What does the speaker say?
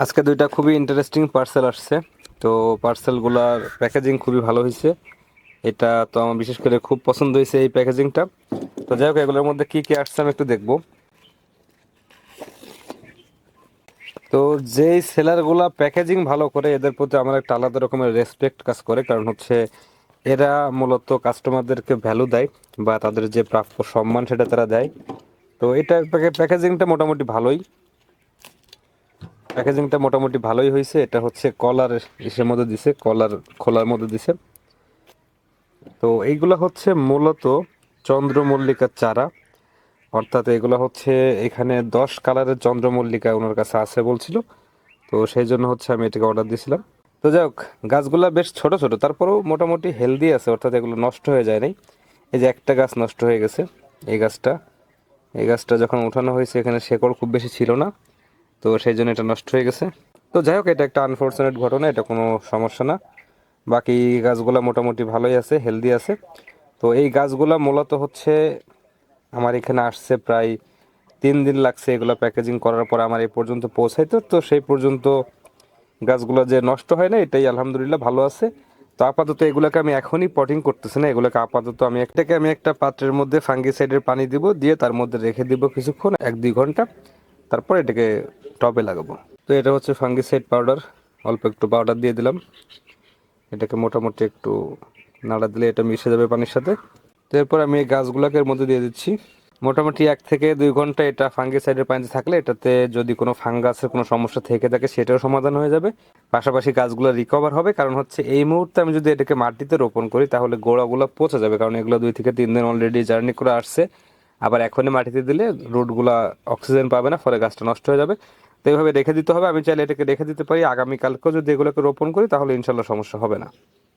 আজকে দুইটা খুবই ইন্টারেস্টিং পার্সেল আসছে। তো পার্সেলগুলার প্যাকেজিং খুবই ভালো হয়েছে। এটা তো আমার বিশেষ করে খুব পছন্দ হয়েছে এই প্যাকেজিংটা। তো যাই হোক, এগুলোর মধ্যে কি কি আসছে আমি একটু দেখবো। তো যেই সেলারগুলা প্যাকেজিং ভালো করে এদের প্রতি আমার একটা আলাদা রকমের রেসপেক্ট কাজ করে, কারণ হচ্ছে এরা মূলত কাস্টমারদেরকে ভ্যালু দেয় বা তাদের যে প্রাপ্য সম্মান সেটা তারা দেয়। তো এটা প্যাকেজিংটা মোটামুটি ভালোই, প্যাকেজিংটা মোটামুটি ভালোই হয়েছে। এটা হচ্ছে কলার ইসের মধ্যে দিছে, কলার খোলার মধ্যে দিছে। তো এইগুলা হচ্ছে মূলত চন্দ্রমল্লিকার চারা, অর্থাৎ এগুলো হচ্ছে এখানে 10 কালারের চন্দ্রমল্লিকা ওনার কাছে আছে বলছিল। তো সেই জন্য হচ্ছে আমি এটাকে অর্ডার দিয়েছিলাম। তো যাই হোক, গাছগুলা বেশ ছোট ছোট, তারপরেও মোটামুটি হেলদি আছে, অর্থাৎ এগুলো নষ্ট হয়ে যায় নাই। এই যে একটা গাছ নষ্ট হয়ে গেছে, এই গাছটা, এই গাছটা যখন উঠানো হয়েছে এখানে শেকড় খুব বেশি ছিল না, তো সেই জন্য এটা নষ্ট হয়ে গেছে। তো যাই হোক, এটা একটা আনফরচুনেট ঘটনা, এটা কোনো সমস্যা না। বাকি গাছগুলা মোটামুটি ভালোই আছে, হেলদি আছে। তো এই গাছগুলা মূলত হচ্ছে আমার এখানে আসছে প্রায় 3 দিন লাগছে এগুলো প্যাকেজিং করার পর আমার এই পর্যন্ত পৌঁছাইতো। তো সেই পর্যন্ত গাছগুলো যে নষ্ট হয় না এটাই আলহামদুলিল্লাহ ভালো আছে। তো আপাতত এগুলোকে আমি এখনই পটিং করতেছি না, এগুলোকে আপাতত আমি একটা পাত্রের মধ্যে ফাঙ্গিসাইডের পানি দিব, দিয়ে তার মধ্যে রেখে দিব কিছুক্ষণ, 1-2 ঘন্টা, তারপর এটাকে টবে লাগাবো। তো এটা হচ্ছে ফাঙ্গিসাইড পাউডার, অল্প একটু পাউডার দিয়ে দিলাম। এটাকে মোটামুটি একটু নাড়া দিলে এটা মিশে যাবে পানির সাথে। তো এরপর আমি এই গাছগুলোকে এর মধ্যে দিয়ে দিচ্ছি। মোটামুটি 1 থেকে 2 ঘন্টা এটা ফাঙ্গিসাইডের পানিতে থাকলে এটাতে যদি কোনো ফাঙ্গাসের কোনো সমস্যা থেকে থাকে সেটাও সমাধান হয়ে যাবে। পাশাপাশি গাছগুলো রিকভার হবে, কারণ হচ্ছে এই মুহূর্তে আমি যদি এটাকে মাটিতে রোপণ করি তাহলে গোড়াগুলো পচে যাবে, কারণ এগুলো 2 থেকে 3 দিন অলরেডি জার্নি করে আসছে। আবার এখনই মাটিতে দিলে রুটগুলা অক্সিজেন পাবে না, ফলে গাছটা নষ্ট হয়ে যাবে। তো এইভাবে রেখে দিতে হবে। আমি চাইলে এটাকে রেখে দিতে পারি, আগামীকালকেও যদি এগুলোকে রোপণ করি তাহলে ইনশাল্লাহ সমস্যা হবে না।